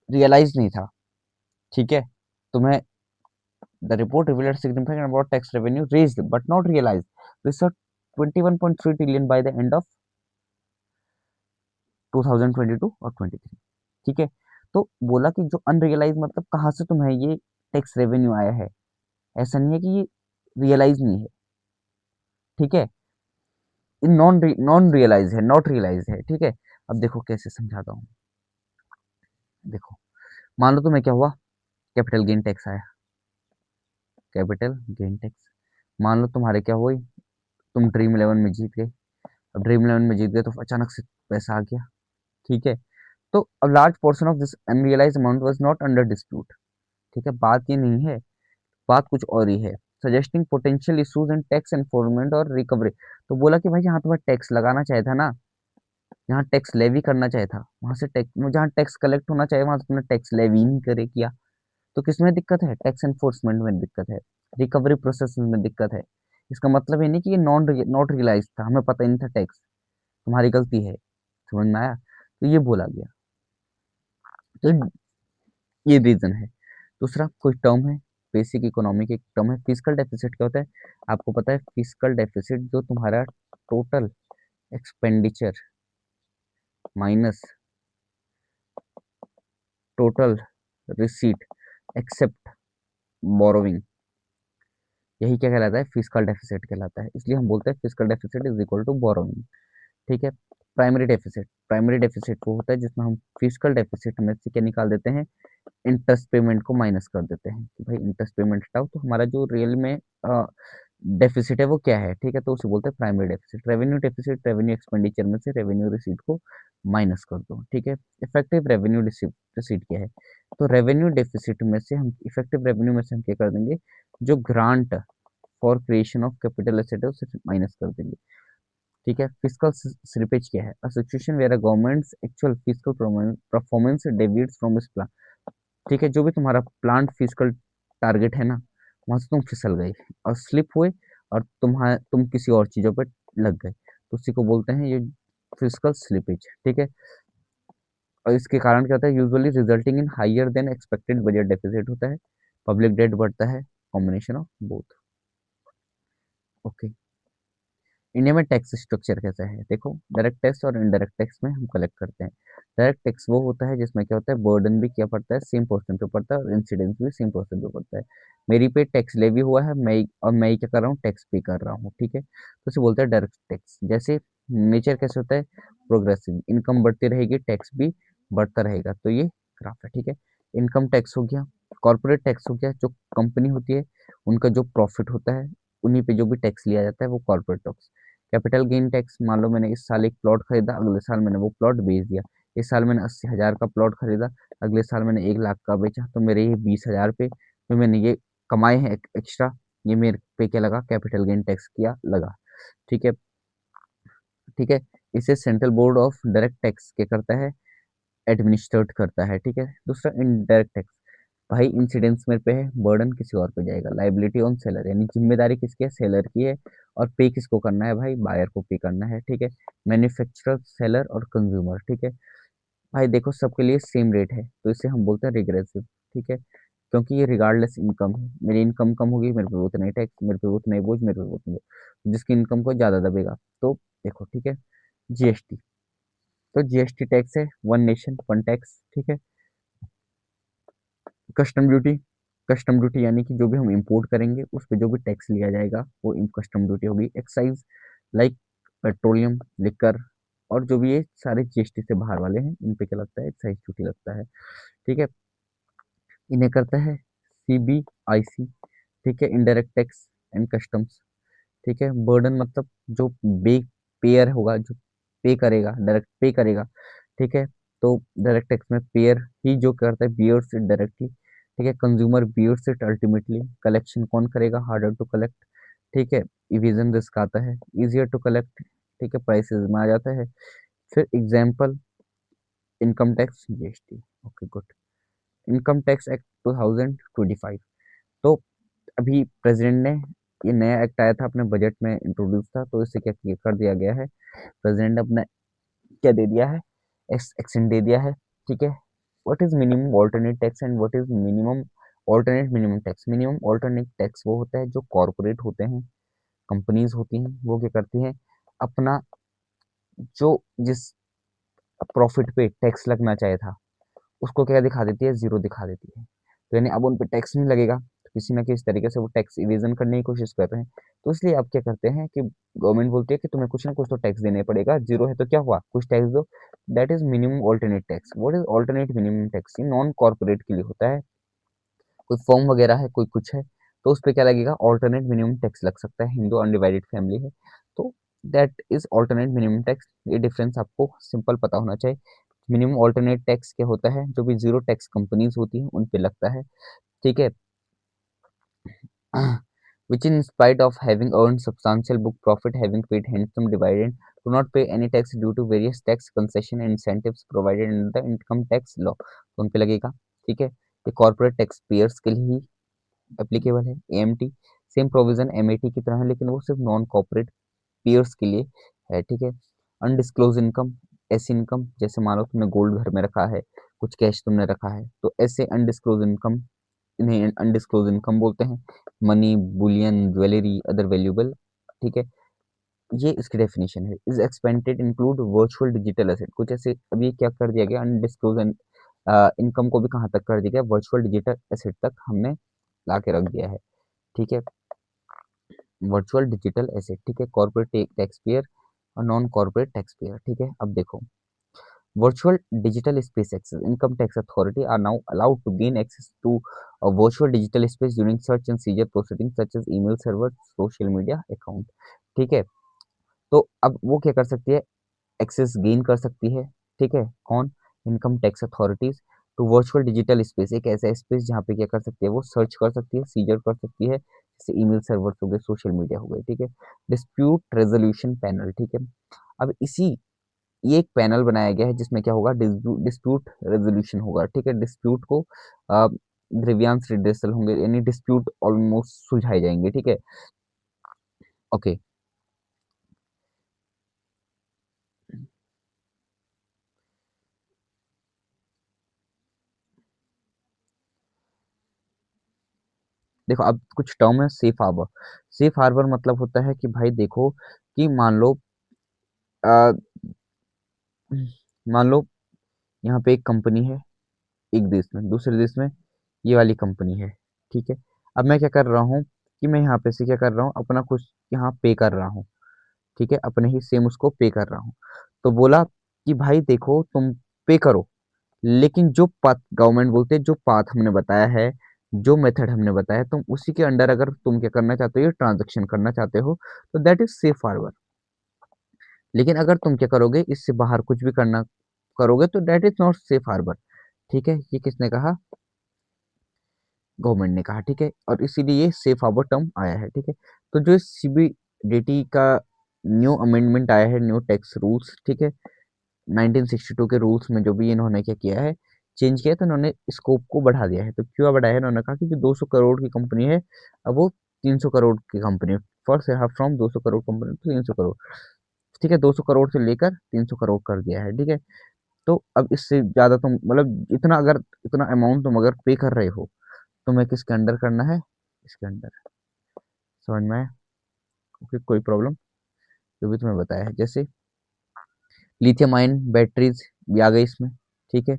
रियलाइज नहीं था। ठीक है, तुम्हें the report revealed significant about tax revenue raised but not realise, we saw 21.3 trillion by the end of 2022 और 23। ठीक है, तो बोला कि जो अनरियलाइज मतलब कहाँ से तुम्हें ये टैक्स रेवेन्यू आया है, ऐसा नहीं है कि ये रियलाइज नहीं है। ठीक है, नॉन नॉन रियलाइज है, नॉट रियलाइज है। ठीक है, अब देखो कैसे समझाता हूँ। देखो, मान लो तुम्हें क्या हुआ, कैपिटल गेन टैक्स आया, कैपिटल गेन टैक्स। मान लो तुम्हारे क्या हुई, तुम ड्रीम इलेवन में जीत गए। अब ड्रीम इलेवन में जीत गए तो अचानक से पैसा आ गया। ठीक है, तो a large portion of this unrealise amount was not under dispute. ठीक है, बात ये नहीं है, बात कुछ और ही है। Suggesting potential issues in tax enforcement और रिकवरी, तो बोला कि भाई जहाँ तुम्हें टैक्स लगाना चाहिए था ना, जहाँ टैक्स लेवी करना चाहिए था, वहां से टैक्स, जहाँ टैक्स कलेक्ट होना चाहिए वहां से तुमने टैक्स लेवी नहीं करे किया। तो किसमें दिक्कत है, टैक्स एनफोर्समेंट में दिक्कत है, रिकवरी प्रोसेस में दिक्कत है। इसका मतलब ये नहीं कि ये नॉट रियलाइज था, हमें पता ही नहीं था टैक्स, तुम्हारी गलती है। समझ में आया, तो ये बोला गया। तो ये रीजन है। दूसरा कोई टर्म है, बेसिक इकोनॉमी की टर्म है, फिजिकल डेफिसिट क्या होता है, आपको पता है। फिजिकल डेफिसिट जो तुम्हारा total expenditure minus total receipt except borrowing, यही क्या कहलाता है, फिजिकल डेफिसिट कहलाता है। इसलिए हम बोलते हैं physical deficit is equal to borrowing. ठीक है, प्राइमरी डेफिसिट, प्राइमरी डेफिसिट वो होता है जिसमें हम फिजिकल डेफिसिट में से क्या निकाल देते हैं, इंटरेस्ट पेमेंट को माइनस कर देते हैं कि भाई इंटरेस्ट पेमेंट हटाओ तो हमारा जो रियल में डेफिसिट है वो क्या है। ठीक है, तो उसे बोलते हैं primary deficit. Revenue deficit, revenue expenditure में से रेवेन्यू रिसीट को माइनस कर दो। ठीक है, इफेक्टिव रेवेन्यू रिसीट क्या है, तो रेवेन्यू डेफिसिट में से हम इफेक्टिव रेवेन्यू में से हम क्या कर देंगे, जो grant for creation of capital asset है उसे माइनस कर देंगे। ठीक है, फिजिकल स्लिपेज क्या है, a situation where a government's actual physical performance deviates from its plan. ठीक है, जो भी तुम्हारा प्लान फिजिकल टारगेट है ना, वहां से तुम फिसल गए और स्लिप हुए, और तुम किसी और चीजों पर लग गए, तो उसी को बोलते हैं ये फिजिकल स्लिपेज। ठीक है, और इसके कारण क्या होता है, usually resulting in higher than expected budget deficit होता है, पब्लिक डेट बढ़ता है, combination of both. Okay, India में टैक्स स्ट्रक्चर कैसा है, देखो डायरेक्ट टैक्स और इनडायरेक्ट टैक्स में हम कलेक्ट करते हैं। डायरेक्ट टैक्स वो होता है जिसमें क्या होता है, बर्डन भी क्या पड़ता है, सेम पर्सन पे पड़ता है, और इंसिडेंस भी सेम पर्सन पे पड़ता है। मेरी पे टैक्स लेवी हुआ है, मैं क्या कर रहा हूँ, टैक्स पे कर रहा हूँ। ठीक है, तो इसे बोलते हैं डायरेक्ट टैक्स। जैसे नेचर कैसे होता है, प्रोग्रेसिव, इनकम बढ़ती रहेगी, टैक्स भी बढ़ता रहेगा, तो ये ग्राफ है। ठीक है, इनकम टैक्स हो गया, कॉर्पोरेट टैक्स हो गया, जो कंपनी होती है उनका जो प्रॉफिट होता है उन्हीं पे जो भी टैक्स लिया जाता है वो corporate tax. Capital gain tax, मान लो मैंने इस साल एक प्लॉट खरीदा, अगले साल मैंने वो प्लॉट बेच दिया। इस साल मैंने 80,000 का प्लॉट खरीदा, अगले साल मैंने 1 लाख का बेचा, तो मेरे ये 20,000 पे जो मैंने ये कमाए हैं एक्स्ट्रा, ये मेरे पे क्या लगा, कैपिटल गेन टैक्स किया लगा। ठीक है, ठीक है, इसे central board of direct tax क्या करता है, एडमिनिस्ट्रेट करता है। ठीक है, दूसरा इनडायरेक्ट टैक्स, भाई इंसिडेंस मेरे पे है, बर्डन किसी और पे जाएगा, लाइबिलिटी ऑन सेलर, यानी जिम्मेदारी किसकी है, सेलर की है, और पे किसको करना है, भाई बायर को पे करना है। ठीक है, मैन्युफैक्चरर, सेलर और कंज्यूमर। ठीक है, भाई देखो सबके लिए सेम रेट है, तो इसे हम बोलते हैं रिग्रेसिव। ठीक है, क्योंकि ये रिगार्डलेस इनकम है, मेरी इनकम कम होगी, मेरे पे उतना ही टैक्स, मेरे पे उतना ही बोझ, मेरे पे उतना ही, जिसकी इनकम को ज्यादा दबेगा। तो देखो, ठीक है, जीएसटी, तो जीएसटी टैक्स है, वन नेशन वन टैक्स। ठीक है, कस्टम ड्यूटी, कस्टम ड्यूटी यानी कि जो भी हम इंपोर्ट करेंगे उस पे जो भी टैक्स लिया जाएगा वो कस्टम ड्यूटी होगी। एक्साइज, लाइक पेट्रोलियम, लिकर, और जो भी ये सारे जीएसटी से बाहर वाले हैं इन पे क्या लगता है, एक्साइज ड्यूटी लगता है। ठीक है, इन्हें करता है सीबीआईसी। ठीक है, इनडायरेक्ट टैक्स एंड कस्टम्स। ठीक है, बर्डन मतलब जो बे पेयर होगा, जो पे करेगा, डायरेक्ट पे करेगा। ठीक है, तो डायरेक्ट टैक्स में पेयर ही जो करता है, बियर्स इट डायरेक्टली। ठीक है, consumer bears it ultimately, collection कौन करेगा, हार्डर टू कलेक्ट। ठीक है, इविजन रिस्क आता है, इजियर टू कलेक्ट। ठीक है, प्राइसेस में आ जाता है। फिर example, income tax, GST. Okay good, income tax act 2025। तो अभी प्रेसिडेंट ने ये नया एक्ट आया था, अपने बजट में इंट्रोड्यूस था, तो इससे क्या कर दिया गया है, प्रेसिडेंट अपने क्या दे दिया है, एक्सटेंड दे दिया है। ठीक है, what is minimum alternate tax and what is minimum alternate minimum tax. Minimum alternate tax वो होता है जो कॉरपोरेट होते हैं, कंपनीज होती हैं, वो क्या करती हैं, अपना जो जिस प्रॉफिट पे टैक्स लगना चाहिए था उसको क्या दिखा देती है, जीरो दिखा देती है। तो यानी अब उन पे टैक्स नहीं लगेगा, तो किसी ना किसी तरीके से वो टैक्स इवेजन करने की कोशिश कर रहे हैं। तो इसलिए अब क्या करते हैं कि गवर्नमेंट बोलती है कि तुम्हें कुछ ना कुछ तो टैक्स देना पड़ेगा, जीरो है तो क्या हुआ, कुछ टैक्स दो। That is minimum alternate tax. What is alternate minimum tax? ये नॉन कॉर्पोरेट के लिए होता है, कोई फॉर्म वगैरह है, कोई कुछ है, तो उस पे क्या लगेगा, ऑल्टरनेट मिनिमम टैक्स लग सकता है। हिंदू अनडिवाइडेड फैमिली है तो that is alternate minimum tax. ये डिफरेंस आपको सिंपल पता होना चाहिए। मिनिमम ऑल्टरनेट टैक्स क्या होता है, जो भी जीरो टैक्स कंपनीज होती हैं उन पे लगता है। ठीक है, which in spite of having earned substantial book profit, having paid handsome dividend, do not pay any tax due to various tax concession and incentives provided under the income tax law। तो उन पे लगेगा। ठीक है, ये corporate tax payers के लिए ही applicable है, एएमटी। सेम प्रोविजन एमएटी की तरह है, लेकिन वो सिर्फ नॉन कॉर्पोरेट पेयर्स के लिए है। ठीक है, अनडिस्क्लोज इनकम, ऐसी इनकम जैसे मान लो तुमने गोल्ड घर में रखा है, कुछ कैश तुमने रखा है, तो ऐसे अनडिस्क्लोज इनकम, इन्हें अनडिस्क्लोज इनकम बोलते हैं। Money, Boolean, jewellery, other valuable. ठीक है, ये इसकी डेफिनेशन है। Is expanded include virtual digital asset. कुछ ऐसे अभी क्या कर दिया गया, अनडिस्क्लोज इनकम को भी कहाँ तक कर दिया गया, वर्चुअल डिजिटल एसेट तक हमने ला के रख दिया है। ठीक है, वर्चुअल डिजिटल एसेट। ठीक है, कॉर्पोरेट टैक्स पेयर और नॉन कॉर्पोरेट टैक्स पेयर। ठीक है, अब देखो, virtual digital space access, income tax authority are now allowed to gain access to a virtual digital space during search and seizure proceedings such as email server, social media account। ठीक है, तो अब वो क्या कर सकती है, एक्सेस गेन कर सकती है। ठीक है, कौन, income tax authorities to virtual digital space, एक ऐसा स्पेस जहाँ पे क्या कर सकती है, वो सर्च कर सकती है, सीजर कर सकती है, जैसे ईमेल सर्वर हो गए, सोशल मीडिया हो गए। ठीक है, डिस्प्यूट रेजोल्यूशन पैनल। ठीक है, अब इसी ये एक पैनल बनाया गया है जिसमें क्या होगा, डिस्प्यूट रेजोल्यूशन होगा। ठीक है, डिस्प्यूट को ग्रीवियंस रिड्रेसल होंगे, यानी डिस्प्यूट ऑलमोस्ट सुलझाए जाएंगे। ठीक है, ओके। देखो अब कुछ टर्म है, सेफ हार्बर। सेफ हार्बर मतलब होता है कि भाई देखो, कि अ, मान लो यहाँ पे एक कंपनी है, एक देश में, दूसरे देश में ये वाली कंपनी है। ठीक है, अब मैं क्या कर रहा हूँ कि मैं यहाँ पे से क्या कर रहा हूँ, अपना कुछ यहाँ पे कर रहा हूँ। ठीक है, अपने ही सेम उसको पे कर रहा हूँ। तो बोला कि भाई देखो तुम पे करो, लेकिन जो पाथ, गवर्नमेंट बोलते हैं जो पाथ हमने बताया है, जो मेथड हमने बताया, तुम उसी के अंडर अगर तुम क्या करना चाहते हो, ये ट्रांजेक्शन करना चाहते हो, तो दैट इज सेफ हार्बर। लेकिन अगर तुम क्या करोगे, इससे बाहर कुछ भी करना करोगे, तो that is not safe harbour. ठीक है, ये किसने कहा, गवर्नमेंट ने कहा। ठीक है, और इसीलिए ये सेफ हार्बर टर्म आया है। ठीक है, तो जो सीबीडीटी का न्यू अमेंडमेंट आया है, न्यू टैक्स रूल्स, ठीक है, 1962 के रूल्स में जो भी इन्होंने क्या किया है, चेंज किया, तो इन्होंने स्कोप को बढ़ा दिया है। तो क्यों बढ़ाया है, इन्होंने कहा कि जो 200 करोड़ की कंपनी है, अब वो 300 करोड़ की company, first from 200 crore company to 300 crore. ठीक है, 200 करोड़ से लेकर 300 करोड़ कर दिया है। ठीक है, तो अब इससे ज्यादा तुम मतलब इतना अगर, इतना अमाउंट तुम अगर पे कर रहे हो, तो मैं किसके अंडर करना है, इसके अंडर। समझ में आया? ओके, कोई प्रॉब्लम, जो भी तुम्हें बताया है, जैसे लिथियम आयन बैटरीज भी आ गई इसमें। ठीक है,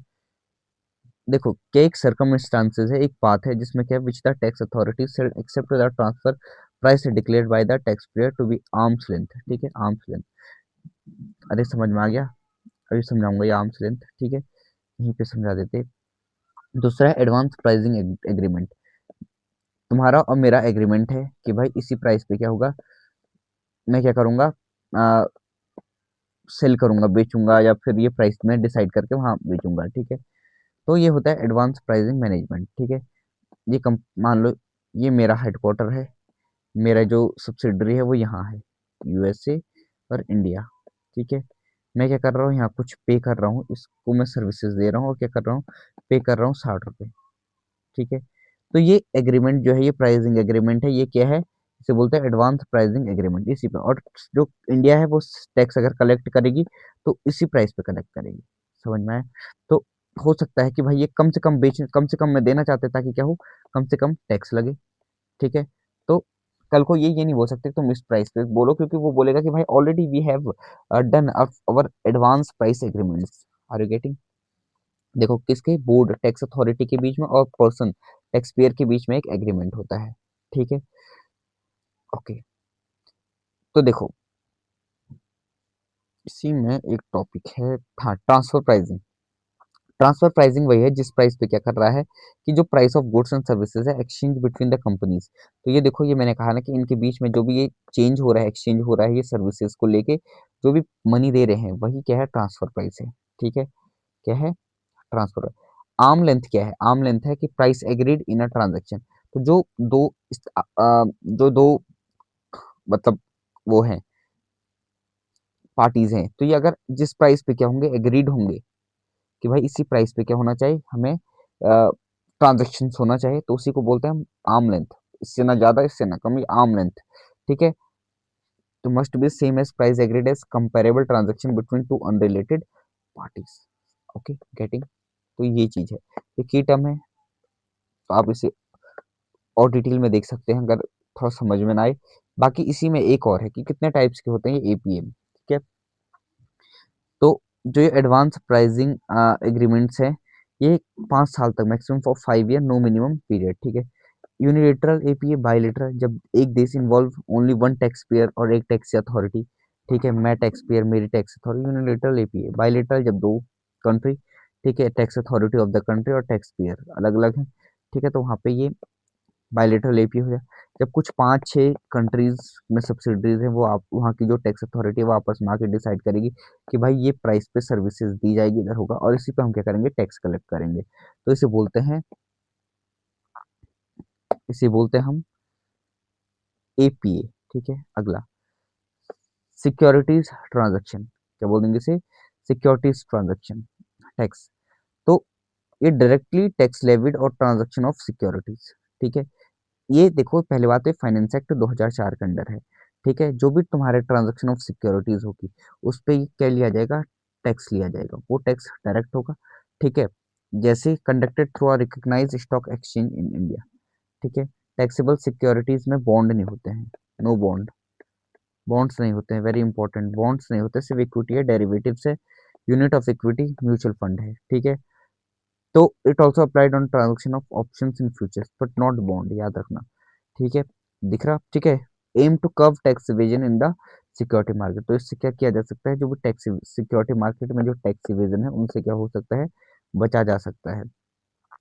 देखो क्या एक सर्कमस्टांसेस है, एक पाथ है जिसमें क्या, which the tax authority shall accept the transfer price declared by the taxpayer to be arms length. ठीक है, आर्म्स लेंथ, अरे समझ में आ गया, अभी समझाऊंगा ये आर्म्स लेंथ। ठीक है, यहीं पे समझा देते। दूसरा है एडवांस प्राइसिंग एग्रीमेंट। तुम्हारा और मेरा एग्रीमेंट है कि भाई इसी प्राइस पे क्या होगा, मैं क्या करूंगा, सेल करूंगा, बेचूंगा, या फिर ये प्राइस में डिसाइड करके वहां बेचूंगा। ठीक है, तो ये होता है एडवांस प्राइसिंग मैनेजमेंट। ठीक है, ये कम, मान लो ये मेरा हेडक्वार्टर है, मेरा जो सब्सिडरी है वो यहाँ है, यूएसए और इंडिया। ठीक है, मैं क्या कर रहा हूँ, यहाँ कुछ पे कर रहा हूँ, इसको मैं सर्विसेज दे रहा हूँ, और क्या कर रहा हूँ, पे कर रहा हूँ 60 रुपये। ठीक है, तो ये एग्रीमेंट जो है, ये प्राइसिंग एग्रीमेंट है, ये क्या है, इसे बोलते हैं एडवांस प्राइसिंग एग्रीमेंट। इसी पे, और जो इंडिया है वो टैक्स अगर कलेक्ट करेगी तो इसी प्राइस पे कलेक्ट करेगी। समझ में आया? तो हो सकता है कि भाई ये कम से कम बेच, कम से कम में देना चाहते हैं ताकि क्या हो, कम से कम टैक्स लगे। ठीक है, तो कल को ये नहीं बोल सकते तुम इस प्राइस पे बोलो, क्योंकि वो बोलेगा कि भाई already we have done our advance price agreements. Are you getting? देखो, किसके, बोर्ड टैक्स अथॉरिटी के बीच में और पर्सन टैक्स पेयर के बीच में एक एग्रीमेंट होता है। ठीक है, ओके। तो देखो, इसी में एक टॉपिक है, हाँ, ट्रांसफर प्राइसिंग। ट्रांसफर प्राइसिंग वही है जिस प्राइस पे क्या कर रहा है कि जो price of goods and services है एक्सचेंज बिटवीन द कंपनीज। तो ये देखो, ये मैंने कहा ना कि इनके बीच में जो भी ये चेंज हो रहा है, एक्सचेंज हो रहा है ये सर्विसेज को लेके, जो भी मनी दे रहे हैं वही क्या है, ट्रांसफर प्राइस है। ठीक है, क्या है, ट्रांसफर। आर्म लेंथ क्या है, आर्म लेंथ है कि price agreed in a transaction. तो जो दो मतलब वो हैं, पार्टीज हैं, तो ये अगर जिस प्राइस पे क्या होंगे, एग्रीड होंगे कि भाई इसी प्राइस पे क्या होना चाहिए, हमें ट्रांजेक्शन होना चाहिए, तो उसी को बोलते हैं हम आर्म लेंथ। इससे ना ज्यादा, इससे ना कम, आर्म लेंथ। ठीक है, तो must be same as price agreed as comparable transaction between two unrelated parties. Okay, getting? तो ये चीज है, ये की टर्म है, तो आप इसे और डिटेल में देख सकते हैं अगर थोड़ा समझ में ना आए। बाकी इसी में एक और है कि कितने टाइप्स के होते हैं ये एपीएम। ठीक है, तो जो ये एडवांस प्राइसिंग एग्रीमेंट्स हैं, ये 5 साल तक, maximum for 5 year, no minimum period. ठीक है, यूनिलेटरल एपीए, बायलेटरल जब एक देश involve only one taxpayer और एक टैक्स अथॉरिटी। ठीक है, मैं टैक्स पेयर, मेरी tax authority, unilateral APA. Bilateral जब दो कंट्री, ठीक है, tax authority of the country और टैक्स पेयर अलग अलग है। ठीक है, तो वहाँ पे ये बायलेटरल एपीए हो जाए। जब कुछ 5-6 कंट्रीज में सब्सिडरीज हैं, वो आप वहाँ की जो टैक्स अथॉरिटी है वो आपस में आके डिसाइड करेगी कि भाई ये प्राइस पे सर्विसेज दी जाएगी, इधर होगा, और इसी पे हम क्या करेंगे, टैक्स कलेक्ट करेंगे। तो इसे बोलते हैं हम एपीए। ठीक है, अगला सिक्योरिटीज ट्रांजैक्शन, क्या बोल देंगे इसे, सिक्योरिटीज ट्रांजैक्शन टैक्स। तो ये डायरेक्टली टैक्स लेविड और ट्रांजैक्शन ऑफ सिक्योरिटीज। ठीक है, ये देखो, पहले बात है फाइनेंस एक्ट 2004 के अंडर है। ठीक है, जो भी तुम्हारे ट्रांजैक्शन ऑफ सिक्योरिटीज होगी उस पे क्या लिया जाएगा, टैक्स लिया जाएगा, वो टैक्स डायरेक्ट होगा। ठीक है, जैसे conducted through a recognised stock exchange in India. ठीक है, टैक्सेबल सिक्योरिटीज में बॉन्ड नहीं होते हैं, नो बॉन्ड, बॉन्ड्स नहीं होते हैं, वेरी इंपॉर्टेंट, बॉन्ड्स नहीं होते, सिर्फ इक्विटी है, डेरिवेटिव्स है, unit of equity mutual fund है। ठीक है, तो it also applied on transaction of options in futures but not bond, याद रखना। ठीक है, दिख रहा? ठीक है, aim to curb tax evasion in the security market. तो इससे क्या किया जा सकता है, जो भी टैक्स सिक्योरिटी मार्केट में जो टैक्स इवेजन है उनसे क्या हो सकता है, बचा जा सकता है।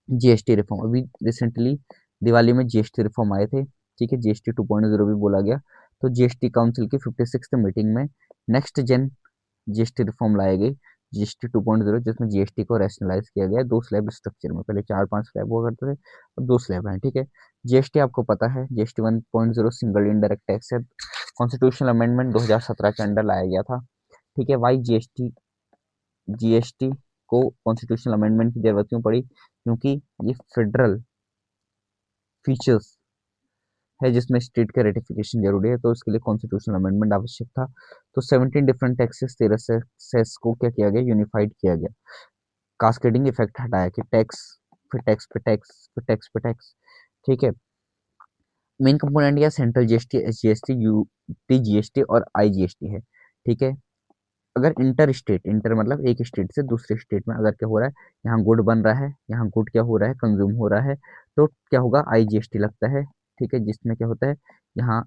जीएसटी रिफॉर्म, अभी रिसेंटली दिवाली में जीएसटी रिफॉर्म आए थे। ठीक है, जीएसटी 2.0 भी बोला गया। तो जीएसटी काउंसिल की 56th मीटिंग में नेक्स्ट जेन जीएसटी रिफॉर्म लाई गई, जीएसटी 2.0, जिसमें जीएसटी को रैशनलाइज किया गया 2 स्लैब स्ट्रक्चर में। पहले 4-5 स्लैब हुआ करते थे, अब 2 स्लैब हैं। ठीक है, जीएसटी आपको पता है, जीएसटी 1.0 सिंगल इनडायरेक्ट टैक्स है, कॉन्स्टिट्यूशनल अमेंडमेंट 2017 के अंडर लाया गया था। ठीक है, वाई जीएसटी, जीएसटी को कॉन्स्टिट्यूशनल अमेंडमेंट की जरूरत क्यों पड़ी, क्योंकि ये फेडरल फीचर्स है जिसमें स्टेट का रेटिफिकेशन जरूरी है, तो इसके लिए कॉन्स्टिट्यूशनल अमेंडमेंट आवश्यक था। तो 17 डिफरेंट टैक्सेस, 13 सेस को क्या किया गया, यूनिफाइड किया गया, कास्केडिंग इफेक्ट हटाया कि टैक्स फिर टैक्स पे टैक्स फिर टैक्स पे टैक्स। ठीक है, मेन कंपोनेंट या central GST, SGST, UT GST और आईजीएसटी है। ठीक है, अगर इंटर स्टेट, इंटर मतलब एक स्टेट से दूसरे स्टेट में अगर क्या हो रहा है, यहाँ गुड बन रहा है, यहाँ गुड क्या हो रहा है, कंज्यूम हो रहा है, तो क्या होगा, आईजीएसटी लगता है। ठीक है, जिसमें क्या होता है, यहाँ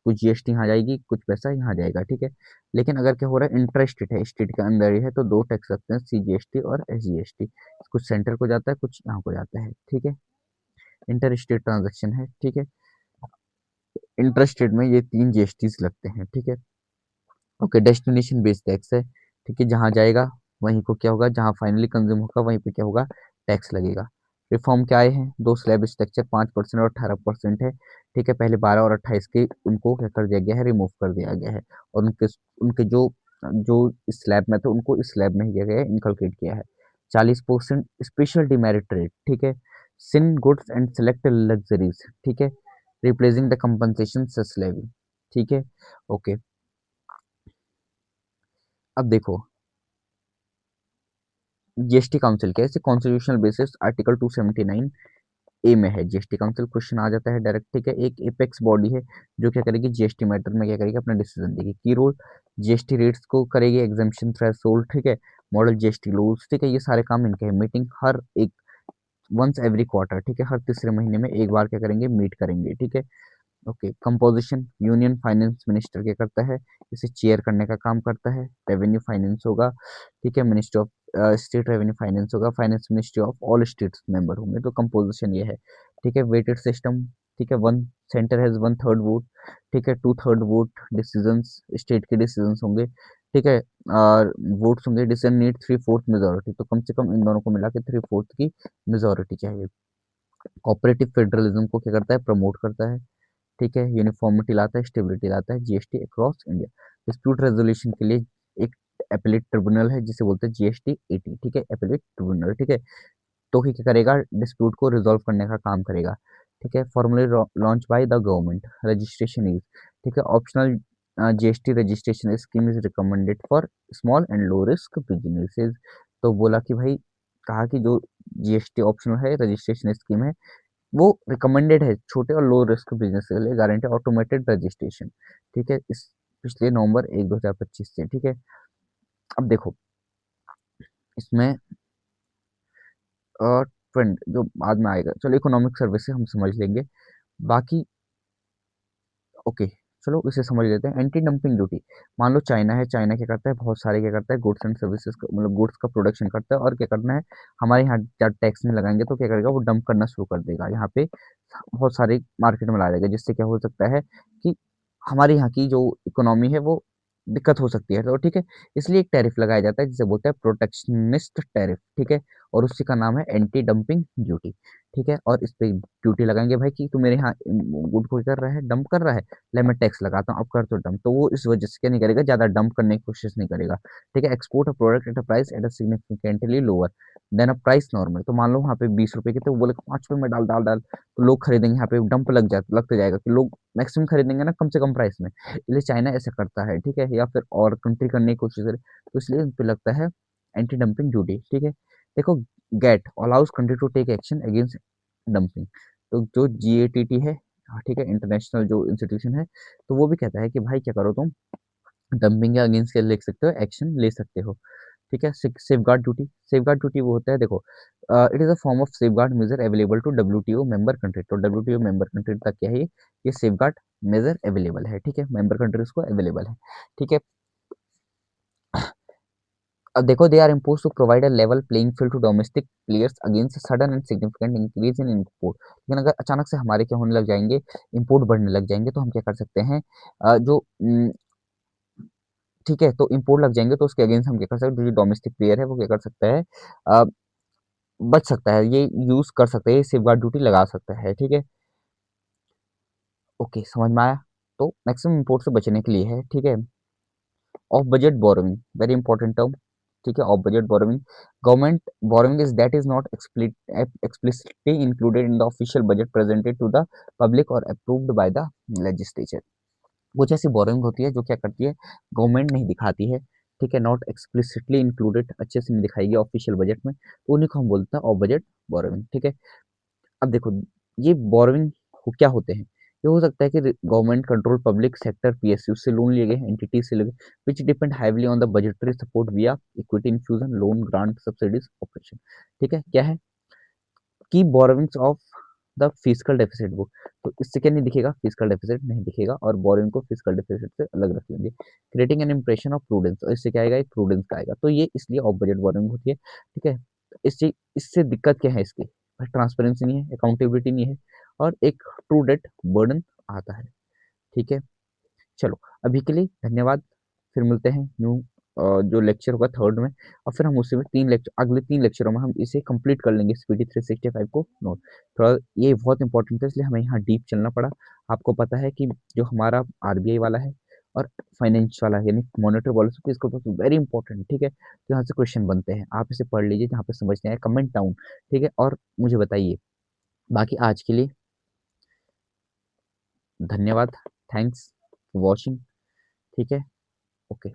कुछ जीएसटी यहाँ जाएगी, कुछ पैसा यहाँ जाएगा। ठीक है, लेकिन अगर क्या हो रहा है, इंटर स्टेट है, स्टेट के अंदर ही है, तो दो टैक्स लगते हैं, सीजीएसटी और एसजीएसटी। कुछ सेंटर को जाता है, कुछ यहाँ को जाता है। ठीक है, इंटर स्टेट ट्रांजेक्शन है। ठीक है, इंटर स्टेट में ये 3 जीएसटी लगते हैं। ठीक है, ओके, डेस्टिनेशन बेस्ड टैक्स है। ठीक है, जहाँ जाएगा वहीं को क्या होगा, जहाँ फाइनली कंज्यूम होगा वहीं पे क्या होगा, टैक्स लगेगा। रिफॉर्म क्या आए हैं, 2 स्लैब स्ट्रक्चर, 5% और 18% है। ठीक है, पहले 12 और 28 के उनको क्या कर दिया गया है, रिमूव कर दिया गया है, और उनके उनके जो जो स्लैब में थे उनको इस स्लैब में ही क्या गया है, इनकलकेट किया है। 40% स्पेशल डिमेरिट रेट। ठीक है, sin goods and select luxuries. ठीक है, replacing the compensation cess levy. ठीक है, ओके। अब देखो जीएसटी काउंसिल क्या है, कॉन्स्टिट्यूशनल बेसिस आर्टिकल 279 ए में है जीएसटी काउंसिल। क्वेश्चन आ जाता है डायरेक्ट, ठीक है। एक एपेक्स बॉडी है जो क्या करेगी, जीएसटी मैटर में क्या करेगी, अपना डिसीजन देगी। की रोल, जीएसटी रेट्स को करेगी एग्जाम्पशन थ्रेशोल्ड, ठीक है। मॉडल जीएसटी रूल्स, ठीक है। ये सारे काम इनके हैं। मीटिंग हर एक वंस एवरी क्वार्टर, ठीक है, हर तीसरे महीने में एक बार क्या करेंगे, मीट करेंगे, ठीक है। Okay, composition, union finance minister क्या करता है, इसे चेयर करने का काम करता है। रेवेन्यू फाइनेंस होगा, ठीक है। Ministry of state revenue finance होगा। Finance ministry of all states member होंगे। तो कंपोजिशन ये है, ठीक है। वेटेड सिस्टम, ठीक है। One centre has one third vote, ठीक है। Two third vote decisions, state के डिसीजंस होंगे, ठीक है। और वोट्स होंगे, डिसीजन नीड 3/4 मेजोरिटी, तो कम से कम इन दोनों को मिला के 3/4 की मेजोरिटी चाहिए। कोऑपरेटिव फेडरलिज्म को क्या करता है, प्रमोट करता है, ठीक है। यूनिफॉर्मिटी लाता है, स्टेबिलिटी लाता है, GST across India. Dispute resolution के लिए एक एपेलेट ट्रिब्यूनल है जिसे बोलते हैं जीएसटी एटी, ठीक है, एपेलेट ट्रिब्यूनल, ठीक है। तो ही क्या करेगा, डिस्प्यूट को रिजॉल्व करने का काम करेगा, ठीक है। Formally launch by the government, registration is, ठीक है। Optional GST registration scheme is recommended for small and low risk businesses. तो बोला कि भाई, कहा कि जो जीएसटी ऑप्शनल है रजिस्ट्रेशन स्कीम है, वो रिकमेंडेड है छोटे और लो रिस्क बिजनेस के लिए, गारंटी ऑटोमेटेड रजिस्ट्रेशन, ठीक है। इस पिछले नवंबर 1 2025 से, ठीक है। अब देखो इसमें ट्रेंड जो बाद में आएगा, चलो इकोनॉमिक सर्विस से हम समझ लेंगे बाकी। ओके, चलो इसे समझ लेते हैं। एंटी डंपिंग ड्यूटी, मान लो चाइना है, चाइना क्या करता है, बहुत सारे क्या करता है, गुड्स एंड सर्विसेज का, मतलब गुड्स का प्रोडक्शन करता है, और क्या करना है, हमारे यहाँ जब टैक्स में लगाएंगे तो क्या करेगा, वो डंप करना शुरू कर देगा यहाँ पे, बहुत सारे मार्केट में ला देगा, जिससे क्या हो सकता है कि हमारे यहाँ की जो इकोनॉमी है वो दिक्कत हो सकती है। तो ठीक है, इसलिए एक टैरिफ लगाया जाता है जिसे बोलते हैं प्रोटेक्शनिस्ट टैरिफ, ठीक है। और उसी का नाम है एंटी डंपिंग ड्यूटी, ठीक है। और इस पे ड्यूटी लगाएंगे भाई कि तू मेरे यहाँ गुड को कर रहा है, डंप कर रहा है, ले मैं टैक्स लगाता हूँ, अब कर तो डंप, तो वो इस वजह से क्या नहीं करेगा, ज्यादा डंप करने की कोशिश नहीं करेगा, ठीक है। Export a product at a price at a significantly lower than a price normal, तो मान लो वहाँ पे 20 रुपए के, तो वो बोले 5 रुपए में डाल डाल डाल, तो लोग खरीदेंगे, यहाँ पे डंप लगते जाएगा कि लोग मैक्सिमम खरीदेंगे ना कम से कम प्राइस में, इसलिए चाइना ऐसा करता है, ठीक है। या फिर और कंट्री करने की कोशिश करे, तो इसलिए उन पे लगता है एंटी डंपिंग ड्यूटी, ठीक है। देखो, GATT allows country to take action against dumping, तो जो जीएटीटी है, हाँ, ठीक है, इंटरनेशनल जो इंस्टीट्यूशन है, तो वो भी कहता है कि भाई क्या करो, तुम डंपिंग के अगेंस्ट क्या ले सकते हो, एक्शन ले सकते हो, ठीक है। सेफगार्ड ड्यूटी, सेफगार्ड ड्यूटी वो होता है, देखो, it is a form of safeguard measure available to WTO member country, तो डब्ल्यूटीओ मेंबर कंट्री तक क्या है ये सेफगार्ड मेजर अवेलेबल है, ठीक है, मेंबर कंट्रीज को अवेलेबल है, ठीक है। अब देखो, they are imposed to provide a level playing field to domestic players against sudden and significant increase in import, लेकिन अगर अचानक से हमारे क्या होने लग जाएंगे, इम्पोर्ट बढ़ने लग जाएंगे, तो हम क्या कर सकते हैं, जो ठीक है, तो इम्पोर्ट लग जाएंगे, तो उसके अगेंस्ट हम क्या कर सकते हैं, जो डोमेस्टिक प्लेयर है वो क्या कर सकता है, अ, बच सकता है, ये यूज कर सकता है, ये सेफगार्ड ड्यूटी लगा सकता है, ठीक है। ओके, समझ में आया। तो मैक्सिमम इम्पोर्ट से बचने के लिए है, ठीक है। Off budget borrowing, very important term, ठीक है। Off budget borrowing, government borrowing is that is not explicitly included in the official budget presented to the public और अप्रूव्ड बाय द लेजिस्लेचर। कुछ ऐसी बोरोइंग होती है जो क्या करती है, गवर्नमेंट नहीं दिखाती है, ठीक है, नॉट एक्सप्लिसिटली इंक्लूडेड, अच्छे से नहीं दिखाएगी ऑफिशियल बजट में, तो उन्हीं को हम बोलते हैं ऑफ बजट बोरोइंग, ठीक है। अब देखो, ये बोरोइंग क्या होते हैं, ये हो सकता है कि government control public sector PSU से लोन लिए गए, एंटिटी से लिए गए, which depend heavily on the budgetary support via equity infusion, loan, grant, subsidies, operation, ठीक है। क्या है की borrowings of the physical deficit book, तो इससे क्या नहीं दिखेगा, फिजिकल डेफिसिट नहीं दिखेगा, और बोरोइंग को फिजिकल डेफिसिट से अलग रख लेंगे, creating an impression of prudence, और इससे क्या आएगा, एक प्रूडेंस का आएगा, तो ये इसलिए ऑफ बजट बोरोइंग होती है, ठीक है। इससे इससे दिक्कत क्या है इसकी, ट्रांसपेरेंसी नहीं है, अकाउंटेबिलिटी नहीं है, और एक ट्रू डेट बर्डन आता है, ठीक है। चलो, अभी के लिए धन्यवाद, फिर मिलते हैं न्यू जो लेक्चर होगा थर्ड में, और फिर हम उसी में तीन लेक्चर, अगले 3 लेक्चरों में हम इसे कंप्लीट कर लेंगे, स्पीडी 365 को नोट, थोड़ा ये बहुत इंपॉर्टेंट है, इसलिए हमें यहाँ डीप चलना पड़ा। आपको पता है कि जो हमारा आरबीआई वाला है और फाइनेंस वाला है, यानी मॉनेटरी पॉलिसी, इसको तो वेरी इंपॉर्टेंट, ठीक है, तो यहाँ से क्वेश्चन बनते हैं, आप इसे पढ़ लीजिए, जहाँ पे समझने आए कमेंट डाउन, ठीक है, और मुझे बताइए। बाकी आज के लिए धन्यवाद, थैंक्स फॉर वॉचिंग। ठीक है, ओके।